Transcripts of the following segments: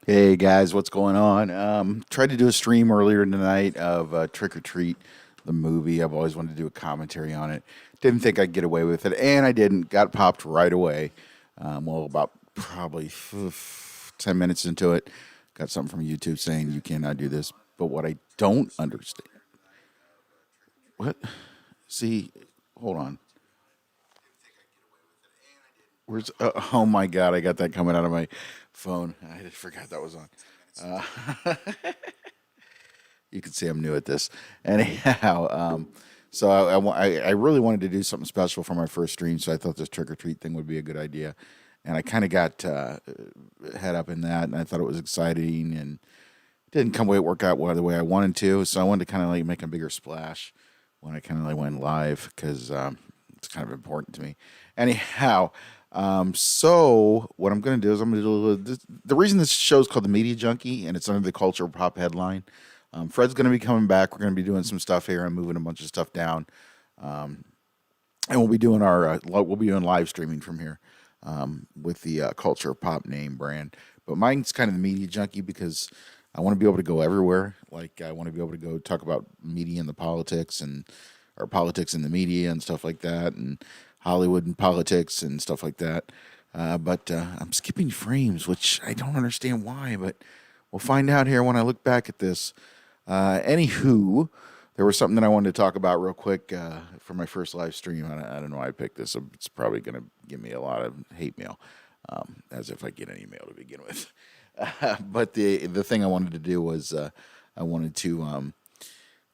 Hey guys, what's going on? Tried to do a stream earlier tonight of Trick or Treat, the movie. I've always wanted to do a commentary on it. Didn't think I'd get away with it, and I didn't. Got popped right away. Well, about probably 10 minutes into it, got something from YouTube saying you cannot do this. But what I don't understand, what? See, hold on. Where's? Oh my God, I got that coming out of my phone. I forgot that was on. You can see I'm new at this. Anyhow, so I really wanted to do something special for my first stream, so I thought this trick or treat thing would be a good idea. And I kind of got head up in that, and I thought it was exciting, and didn't come way work out the way I wanted to. So I wanted to kind of like make a bigger splash when I kind of like went live because it's kind of important to me. Anyhow, so what I'm going to do is I'm going to do the reason this show is called the Media Junkie and it's under the Culture Pop headline. Fred's going to be coming back. We're going to be doing some stuff here and moving a bunch of stuff down, and we'll be doing live streaming from here with the Culture Pop name brand. But mine's kind of the Media Junkie because I want to be able to go everywhere. Like I want to be able to go talk about media and the politics and or politics in the media and stuff like that, and Hollywood and politics and stuff like that. But I'm skipping frames, which I don't understand why, but we'll find out here when I look back at this. Anywho, there was something that I wanted to talk about real quick for my first live stream. I don't know why I picked this. It's probably going to give me a lot of hate mail, as if I get any mail to begin with. But the thing I wanted to do was I wanted to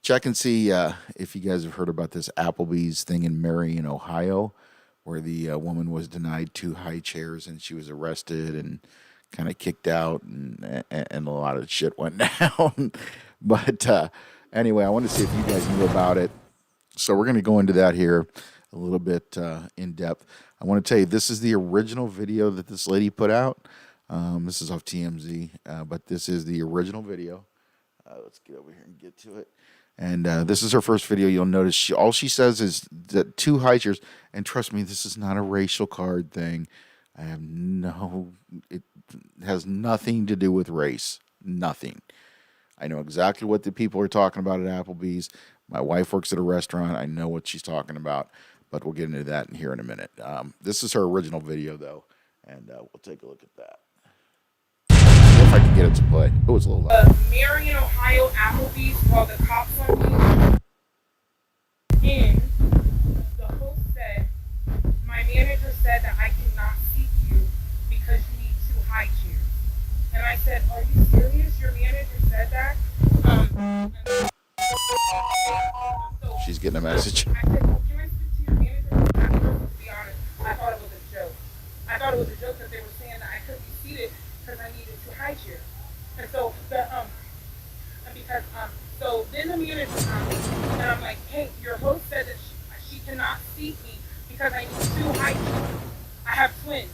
check and see if you guys have heard about this Applebee's thing in Marion, Ohio, where the woman was denied two high chairs and she was arrested and kind of kicked out and a lot of shit went down. But anyway, I wanted to see if you guys knew about it. So we're going to go into that here a little bit in depth. I want to tell you this is the original video that this lady put out. This is off TMZ, but this is the original video. Let's get over here and get to it. And this is her first video. You'll notice all she says is that two high chairs. And trust me, this is not a racial card thing. It has nothing to do with race. Nothing. I know exactly what the people are talking about at Applebee's. My wife works at a restaurant. I know what she's talking about, but we'll get into that in here in a minute. This is her original video, though, and we'll take a look at that. If I can get it to play. Oh, it's a little loud. Marion, Ohio Applebee's called the cops on me. And the host said, my manager said that I cannot seat you because you need two high chairs. And I said, are you serious? Your manager said that? So She's getting a message. I said, well, can I speak to your manager? To be honest, I thought it was a joke. I thought it was a joke that they were saying that I couldn't be seated because I needed two high chairs. And so so then the manager comes and I'm like, hey, your host said that she cannot seat me because I need two high chairs. I have twins.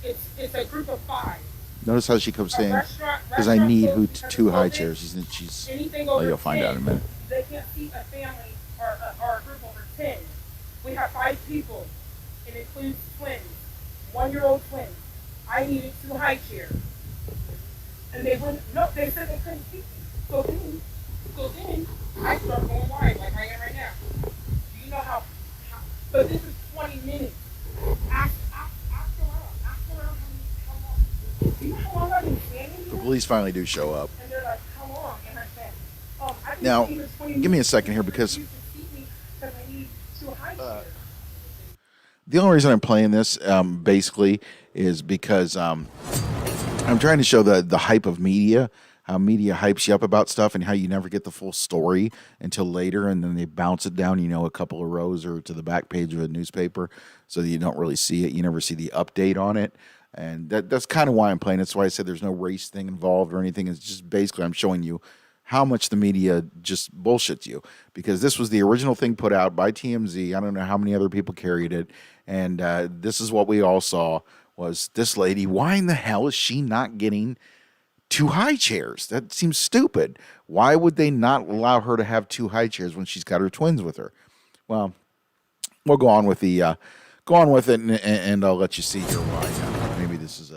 It's a group of five. Notice how she comes saying, because I need two high chairs. She's anything well, over you'll find 10, out in a minute. they can't seat a family or a group over 10. We have 5 people. It includes twins, 1-year-old twins. I needed two high chairs. And they wouldn't, no, they said they couldn't seat me. So then I start going wide like I am right now. Do you know how but this is 20 minutes. Ask around how long. Do you know how long I've been standing The here? police finally do show up. And they're like, how long? And I said, I've been Now, standing here 20 give me a minutes. second here because You should seat me because I need two high chairs. the only reason I'm playing this basically is because I'm trying to show the hype of media, how media hypes you up about stuff and how you never get the full story until later and then they bounce it down, a couple of rows or to the back page of a newspaper so that you don't really see it. You never see the update on it. And that's kind of why I'm playing. That's why I said there's no race thing involved or anything. It's just basically I'm showing you how much the media just bullshits you because this was the original thing put out by TMZ. I don't know how many other people carried it. And this is what we all saw was this lady. Why in the hell is she not getting two high chairs? That seems stupid. Why would they not allow her to have two high chairs when she's got her twins with her? Well, we'll go on with it, and I'll let you see here why. Maybe this is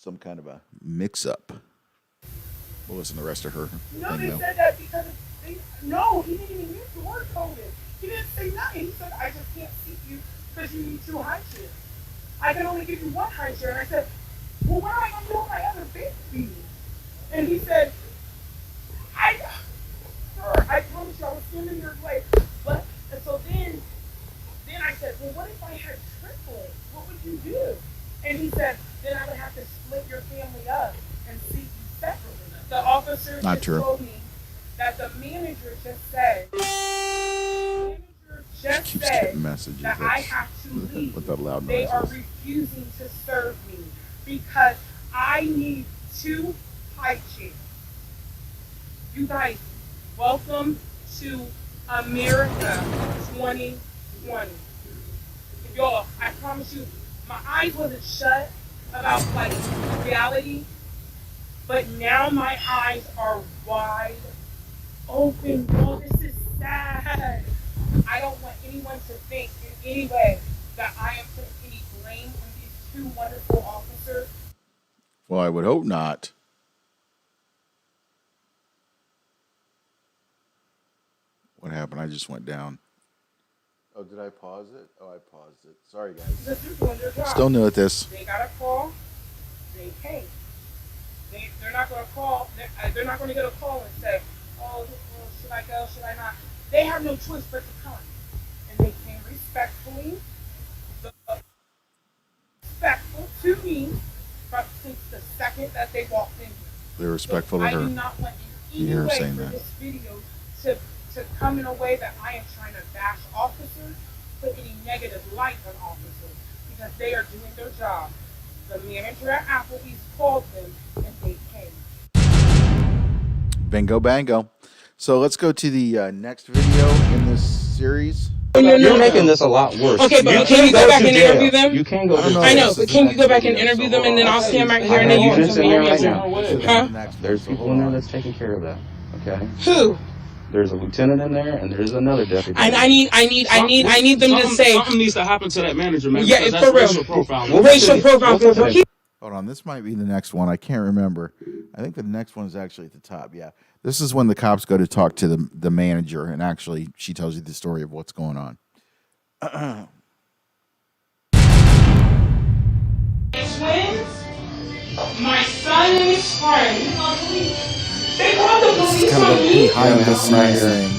some kind of a mix-up. What wasn't the rest of her No, thing, they though? said that because no, he didn't even use the word COVID. He didn't say nothing. He said, I just can't seat you because you need 2 high chairs. I can only give you 1 high chair. And I said, well, what am I going to do with my other baby? And he said, sir, I promise you I was standing here like, what? And so then I said, well, what if I had triplets? What would you do? And he said, then I would have to split your family up and seat you separately. The officer Not just true. told me that the manager just said, Keeps getting messages. that I have to leave. With that loud They are noise. refusing to serve me because I need 2 high chairs. You guys, welcome to America 2020. Y'all, I promise you, my eyes wasn't shut about like reality, but now my eyes are wide open. Y'all, this is sad. I don't want anyone to think in any way that I am putting any blame on these 2 wonderful officers. Well, I would hope not. What happened? I just went down. Oh, did I pause it? Oh, I paused it. Sorry, guys. Because they're doing their job. Still new at this. They got a call. They came. They're not going to call. They're not going to get a call and say, oh, should I go? Should I not? They have no choice but to come. And they came respectfully, respectful to me since the second that they walked in. They're respectful So of her. I do not want in You hear any her way saying for that. this video to come in a way that I am trying to bash officers, put any negative light on officers, because they are doing their job. The manager at Applebee's called them and they came. Bingo, bango. So let's go to the next video in this series. You're making this a lot worse. Okay, but can you go back and interview them? You can go to I know, This but is can the you go next back and video, interview so them and then hold I'll on. stand right I here and know then you you can just tell sit me here your right answer? now. This is Huh? the next one, There's so people hold in there on. that's taking care of that. Okay. Who? There's a lieutenant in there, and there's another deputy. I need them to say. Something needs to happen to that manager, man. Yeah, because that's for real. racial profiling. Racial profile. We'll get to it. Hold on, this might be the next one. I can't remember. I think the next one is actually at the top. Yeah, this is when the cops go to talk to the manager, and actually, she tells you the story of what's going on. Twins, my son and his friend. They called the This is police kind of on a me. behind the Yeah, right scenes here. thing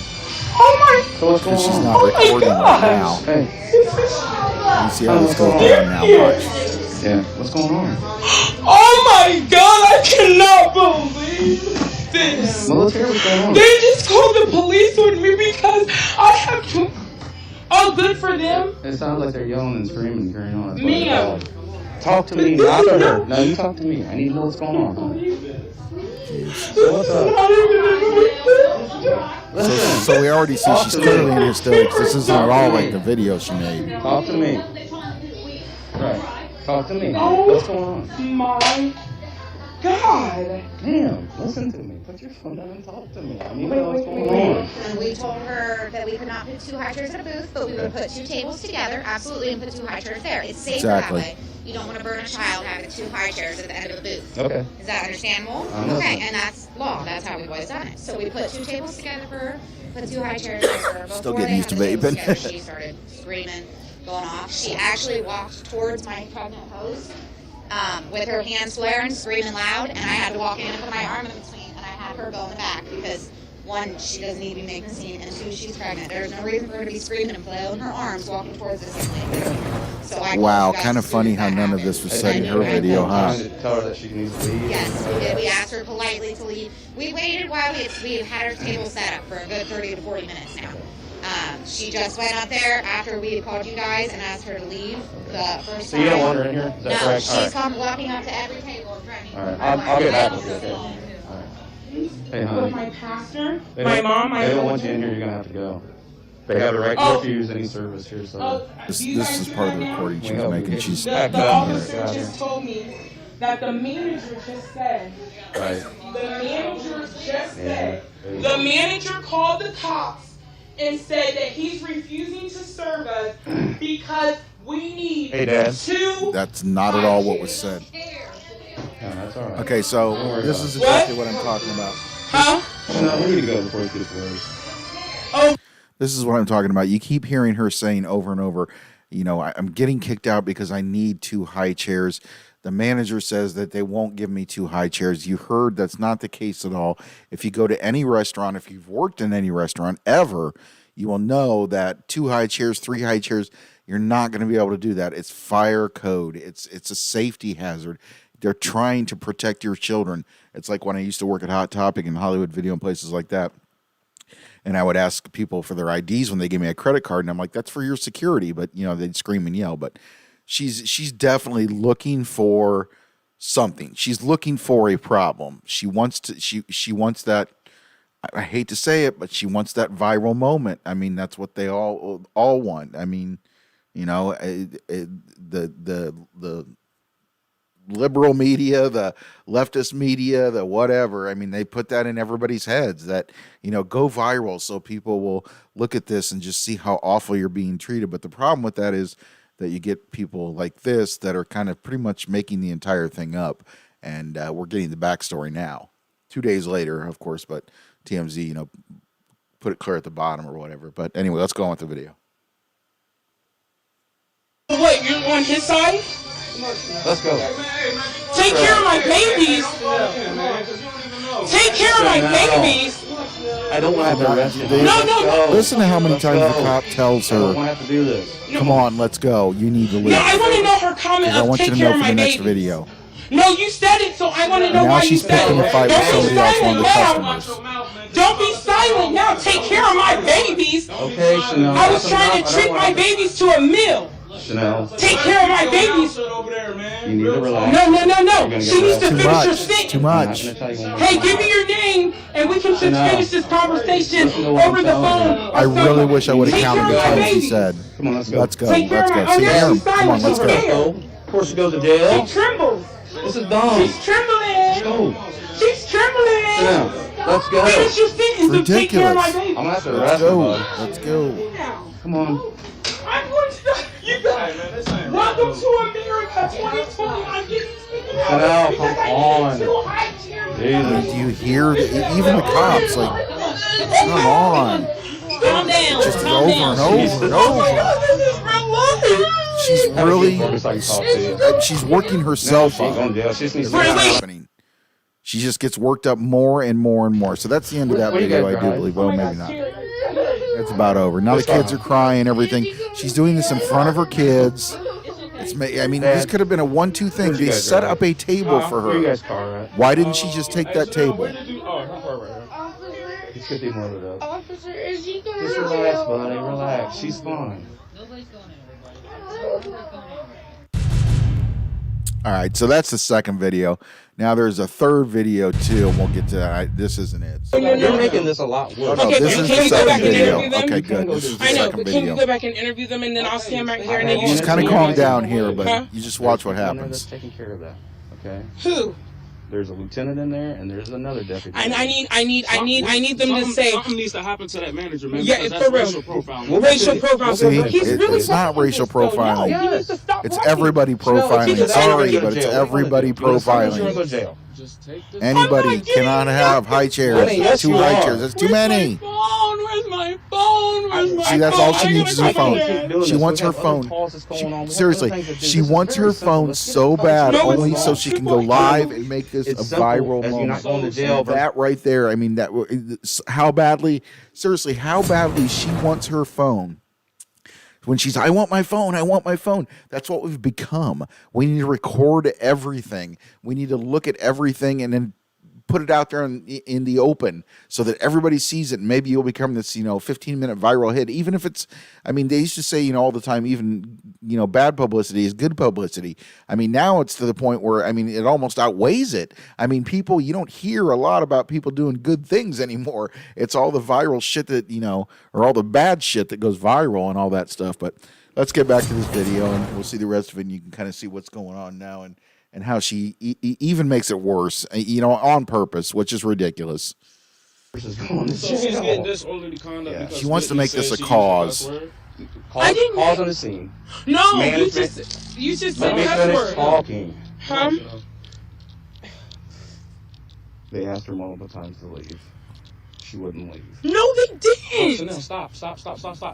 Oh my! So what's going because she's on? not Oh my recording right now. gosh. Hey, You see how this goes down now? Watch. yeah, what's going on? Oh my God! I cannot believe this. Military, what's going on? They just called the police on me because I have to. Oh, good for them. It sounds like they're yelling and screaming and carrying on. That's what Ma'am. it's called. Talk to me, not to her. No, you talk to me. I need to know what's going on. So what's up? Listen, So we already see she's clearly in hysterics. This isn't at all like the video she made. talk to me. Right. Talk to me. What's going on? My God. Damn, listen to me. Put your phone down and talk to me. I need to know what's going on. And we told her that we could not put 2 high chairs at a booth, but we would put 2 tables together, absolutely, and put 2 high chairs there. It's safer Exactly. that way. You don't want to burn a child having 2 high chairs at the end of the booth. Okay. Is that understandable? I'm Okay, listening. and that's law. That's how we've always done it. So we put 2 tables together for her, put 2 high chairs there for her. Still Before getting they used had to the tables vaping. together, she started screaming, going off. She actually walked towards my pregnant host with her hands flaring, screaming loud, and I had to walk in and put my arm in between, and I had her go in the back because 1, she doesn't need to be making a scene, and 2, she's pregnant. There's no reason for her to be screaming and flailing her arms walking towards this young lady. So I Wow, called you guys kind of as soon funny as how that none of happened. this was And said in then her you guys video, called huh? Trying to tell her that she needs to leave. Yes, we did. We asked her politely to leave. We waited while we had her table set up for a good 30 to 40 minutes now. She just went up there after we had called you guys and asked her to leave the first So time. you don't want her in here? Is that No, correct? she's come walking up to every table and threatening. All right. I'll get back with you. Okay. All right. Hey, With honey. my pastor, They my don't- mom, my They don't want you in husband. here. You're gonna have to go. They have a right to Oh. refuse any service here. So. Oh, This do you guys is hear part of that the now? recording she We was help making. you. She's The Back up. officer Yeah. just told me that the manager just said. Right. The manager just said. Yeah. The manager called the cops and said that he's refusing to serve us because we need Hey, Dad. 2. That's not at all what was said. That's all right. Okay, so Don't worry this about is it. exactly what I'm talking about. Huh? No, we need to go before it gets worse. Oh, This is what I'm talking about. You keep hearing her saying over and over, you know, I'm getting kicked out because I need 2 high chairs. The manager says that they won't give me 2 high chairs. You heard that's not the case at all. If you go to any restaurant, if you've worked in any restaurant ever, you will know that 2 high chairs, 3 high chairs, you're not going to be able to do that. It's fire code. It's a safety hazard. They're trying to protect your children. It's like when I used to work at Hot Topic and Hollywood Video and places like that. And I would ask people for their IDs when they gave me a credit card, and I'm like, "That's for your security." But you know, they'd scream and yell. But she's definitely looking for something. She's looking for a problem. She wants to. She wants that. I hate to say it, but she wants that viral moment. I mean, that's what they all want. I mean, you know, the liberal media, the leftist media, the whatever. I mean, they put that in everybody's heads that, you know, go viral so people will look at this and just see how awful you're being treated. But the problem with that is that you get people like this that are kind of pretty much making the entire thing up. And we're getting the backstory now. 2 days later, of course, but TMZ, you know, put it clear at the bottom or whatever. But anyway, let's go on with the video. what? You're on his side? Let's go. Take care of my babies. Take care of my babies. I don't want to have to arrest you. No. Listen to how many times the cop tells I don't her, want to have to do this. "Come on, let's go. You need to leave." No, I want to know her comment Because I of want you take to care know of for my the next babies. video. No, you said it, so I want to know Now why you she's said picking it. a fight with Don't be somebody else, one silent of the now. customers. Don't be silent now. Take care of my babies. Okay, Chanel. I was trying to treat my babies to a meal. Chanel, Take care of my babies. you need to relax. No. She needs to Too finish her much. sentence. Too I'm much. not gonna tell you one more Hey, time. give me your name, and we can just Chanel. finish this conversation Listen to what over I'm the telling you. phone. I really wish I would have Take counted the care of my times he babies. said. Come on, let's go. Let's go. Take care Let's of go. my- See oh, yeah, him. she's Come on, silent. let's She's go. scared. Of course she goes to jail. She trembles. This is dumb. She's trembling. Go. She's trembling. Chanel, let's go. Finish your sentence and take care of my Ridiculous. baby. I'm gonna have to Let's arrest you, go. bud. Let's go. Come on. I'm going to. You guys. Welcome to America 2020. I'm getting taken out Chanel, because come I on. need 2 high chairs. Jesus. Do you hear even the cops like, come on? Calm down. Just Calm over down. and over and Oh my over. God, this is real life. She's really, Focus, I can talk to you. she's working herself She's up. going to jail. She just needs Is to what's relax. happening. She just gets worked up more and more and more. So that's the end of that What do you video, guys I do drive? believe. Well, maybe not. It's about over. Now the kids are crying, everything. She's doing this in front of her kids. I mean, this could have been a 1-2 thing. Where'd you They guys set drive? up a table for Where you her. guys' car at? Why didn't she just take that table? Let's get these loaded up. Officer, is he gonna Just relax, buddy. Relax. She's fine. Nobody's going anywhere, buddy. Nobody's going anywhere. All right, so that's the second video. Now there's a third video too, and we'll get to that. This isn't it. So- You're making this a lot worse. No, Okay, this but is can the we go second back and video. interview them? Okay, good. This is the I know, second but can you video. go back and interview them, and then I'll stand right here, and then you Just kind of calm down here, Huh? but you just watch what That's happens. taking care of that. Okay. Who? There's a lieutenant in there, and there's another deputy. I need them to say. Something needs to happen to that manager, man. Yeah, because for that's real. racial profiling. Well, Racial profiling. See, He's really it's not racial profiling. No, he needs to stop It's working. everybody profiling. Sorry, but it's everybody profiling. Just take this. Anybody cannot have high chairs. Honey, yes, 2 you high are. chairs. That's too many. Where's my phone? Where's my phone? See, that's all she needs is her phone. She She wants her phone. Seriously, she wants her phone so bad, No, it's only not. so she can go live and make this It's a simple, viral as you're not going to moment. jail, but- That right there, I mean, how badly, seriously, how badly she wants her phone. When she's, I want my phone, I want my phone. That's what we've become. We need to record everything. We need to look at everything and then put it out there in the open so that everybody sees it. And maybe you'll become this, 15-minute viral hit. Even if it's, I mean, they used to say, all the time, even, bad publicity is good publicity. I mean, now it's to the point where, I mean, it almost outweighs it. I mean, people, you don't hear a lot about people doing good things anymore. It's all the viral shit that, or all the bad shit that goes viral and all that stuff. But let's get back to this video and we'll see the rest of it. And you can kind of see what's going on now and how she even makes it worse, on purpose, which is ridiculous. She's getting disorderly conduct because She wants to Whitney make this said a she used cause. cuss word. I didn't- Calls on the scene. No, Management. you just Let said me cuss finish word. talking. Huh? They asked her multiple times to leave. She wouldn't leave. No, they didn't. Chanel, stop.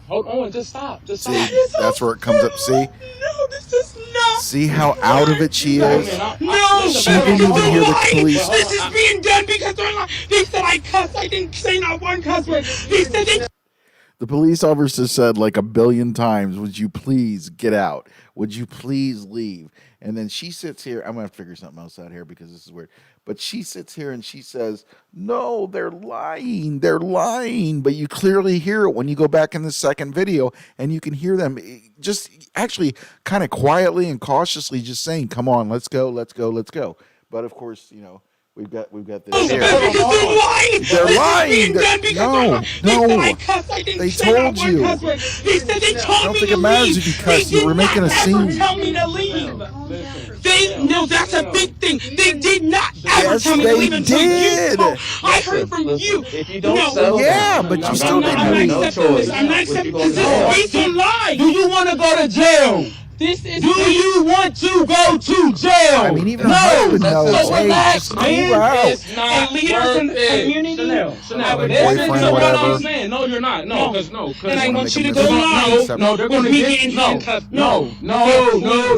Hold on, just stop. Just See, stop. that's where it comes up. See, No, this is not. see how out of it she is. No, She didn't even hear the police. This is being done because they're lying. They said I cussed. I didn't say not one cuss word. They said they. The police officer said like a billion times, "Would you please get out? Would you please leave?" And then she sits here. I'm gonna have to figure something else out here because this is weird. But she sits here and she says, "No, they're lying. They're lying." But you clearly hear it when you go back in the second video, and you can hear them just actually kind of quietly and cautiously just saying, "Come on, let's go, let's go, let's go." But of course, you know. We've got this here. They're lying. They're lying. No. They told you. They said they told I don't me think to it matters leave. if you cuss. You were making a scene. Tell me to leave. No, that's a big thing. They did not ever Yes, tell me to they leave until did. you. I heard from you. If you don't settle Yeah, down, but you I'm still not didn't gonna have leave. no accepting choice. this. I'm not accepting but you this. go to This is jail. based on lies. Do you want to go to jail? This is. Do you want to go to jail? I mean, even her husband knows. So Hey, relax, just cool man. out. It's not And leaders in the worth it. community Chanel, Have a listen, boyfriend, no, whatever. I'm saying, no, you're not. No, because And I wanna want make you to a go mistake. live. no, they're going to me get getting no, handcuffed. no,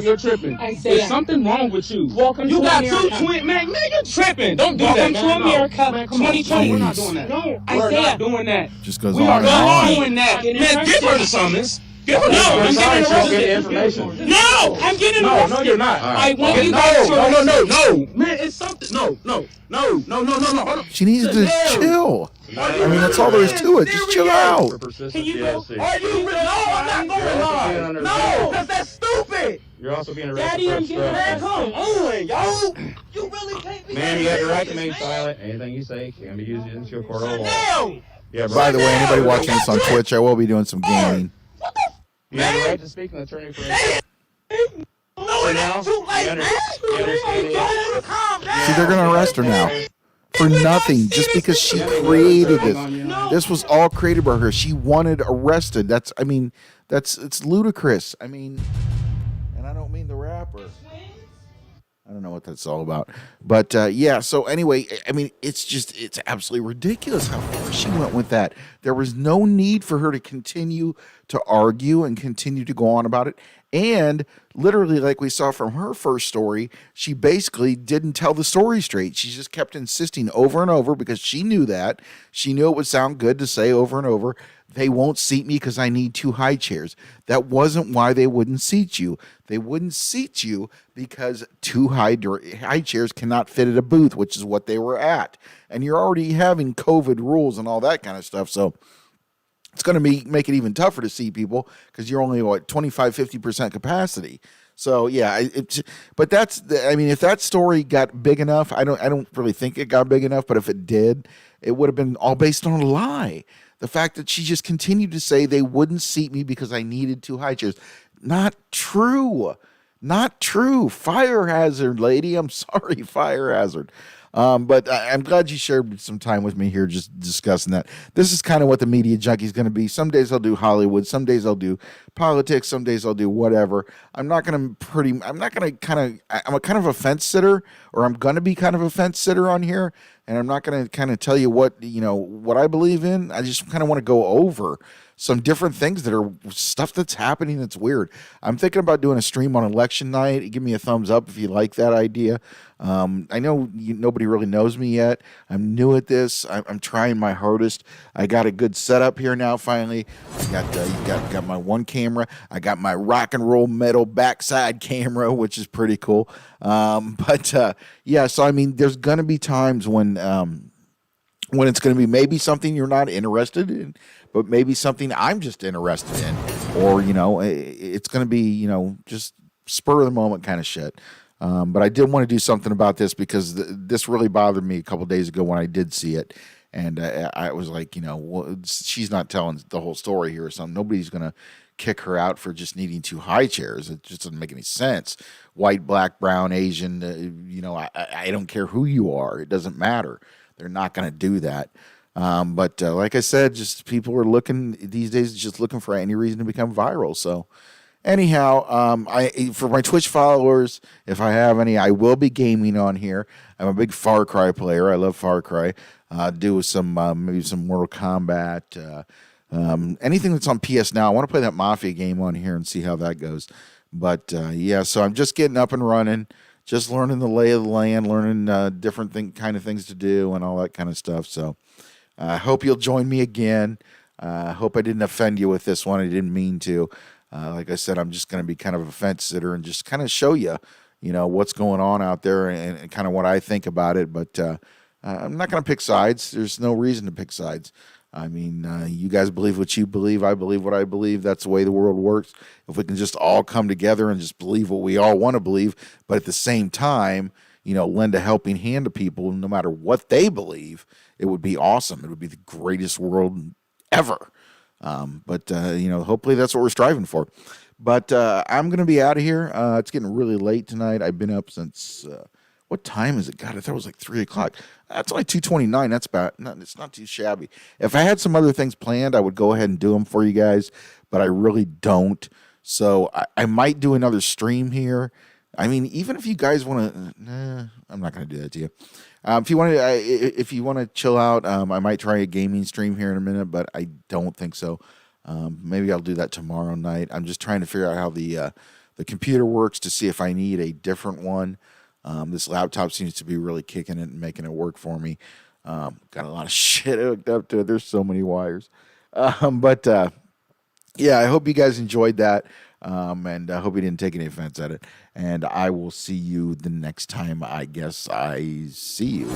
you're tripping. Isaiah. There's something wrong with you. Welcome you to got America. two twin, man, you're tripping. Don't do Welcome that, to man. America, No. Man, come on. 2020. No, we're not doing that. No, we're Isaiah. not doing that. Just goes We on are and not on. doing that. Getting Man, give her the arrested. summons. Give her the No, summons. I'm getting She'll get the arrested. information. No, I'm getting No, arrested. you're not. I want Okay. you guys to arrest me. No. Man, it's something. No. Hold on. She needs to chill. I mean, that's all there is to it. Just chill out. For persistent Can you go? TLC. Are you? No, I'm not You're going also being live. under No, arrest. because that's stupid. You're also being arrested Daddy, for I'm getting obstruction. Man, come on, yo. You really can't be. Man, you got the right to remain silent. Anything you say can be used against your court of law. Chanel. Yeah, bro. By the way, anybody watching this on Twitch, I will be doing some gaming. You have the right to speak to an attorney for No, it ain't too late, man. You understand it? Calm down. See, they're going to arrest her now. For nothing, just because she created this. This was all created by her. She wanted arrested. It's ludicrous. I mean, and I don't mean the rapper. I don't know what that's all about. But yeah, so anyway, I mean, it's absolutely ridiculous how far she went with that. There was no need for her to continue to argue and continue to go on about it. And literally, like we saw from her first story, she basically didn't tell the story straight. She just kept insisting over and over because she knew that. She knew it would sound good to say over and over, they won't seat me because I need 2 high chairs. That wasn't why they wouldn't seat you. They wouldn't seat you because 2 high chairs cannot fit at a booth, which is what they were at. And you're already having COVID rules and all that kind of stuff. So it's going to make it even tougher to see people because you're only 25-50% capacity. So yeah, but if that story got big enough, I don't really think it got big enough, but if it did, it would have been all based on a lie. The fact that she just continued to say they wouldn't seat me because I needed 2 high chairs. Not true. Not true. Fire hazard, lady. I'm sorry, fire hazard. But I'm glad you shared some time with me here just discussing that. This is kind of what the media junkie is going to be. Some days I'll do Hollywood, some days I'll do politics, some days I'll do whatever. I'm a kind of a fence sitter, or I'm going to be kind of a fence sitter on here, and I'm not going to kind of tell you what I believe in. I just kind of want to go over some different things that are stuff that's happening that's weird. I'm thinking about doing a stream on election night. Give me a thumbs up if you like that idea. I know nobody really knows me yet. I'm new at this. I'm trying my hardest. I got a good setup here now. Finally, I got my one camera. I got my rock and roll metal backside camera, which is pretty cool. Yeah. So I mean, there's gonna be times when it's gonna be maybe something you're not interested in, but maybe something I'm just interested in, or it's gonna be just spur of the moment kind of shit. But I did want to do something about this because this really bothered me a couple days ago when I did see it. And I was like, she's not telling the whole story here or something. Nobody's going to kick her out for just needing 2 high chairs. It just doesn't make any sense. White, black, brown, Asian, I don't care who you are. It doesn't matter. They're not going to do that. But like I said, just people are looking these days, just looking for any reason to become viral. So Anyhow, for my Twitch followers, if I have any, I will be gaming on here. I'm a big Far Cry player. I love Far Cry. Do some maybe some Mortal Kombat, anything that's on PS Now. I want to play that Mafia game on here and see how that goes. But yeah, so I'm just getting up and running, just learning the lay of the land, learning different kind of things to do and all that kind of stuff. So I hope you'll join me again. I hope I didn't offend you with this one. I didn't mean to. Like I said, I'm just going to be kind of a fence sitter and just kind of show you, what's going on out there and kind of what I think about it. But I'm not going to pick sides. There's no reason to pick sides. I mean, you guys believe what you believe. I believe what I believe. That's the way the world works. If we can just all come together and just believe what we all want to believe, but at the same time, lend a helping hand to people no matter what they believe, it would be awesome. It would be the greatest world ever. But hopefully that's what we're striving for. But I'm going to be out of here. It's getting really late tonight. I've been up since, what time is it? God, I thought it was like 3 o'clock. That's only 2:29. That's it's not too shabby. If I had some other things planned, I would go ahead and do them for you guys, but I really don't. So I might do another stream here. I mean, even if you guys want to, I'm not going to do that to you. If you want to chill out, I might try a gaming stream here in a minute, but I don't think so. Maybe I'll do that tomorrow night. I'm just trying to figure out how the computer works to see if I need a different one. This laptop seems to be really kicking it and making it work for me. Got a lot of shit hooked up to it. There's so many wires. Yeah, I hope you guys enjoyed that. And I hope you didn't take any offense at it. And I will see you the next time I guess I see you.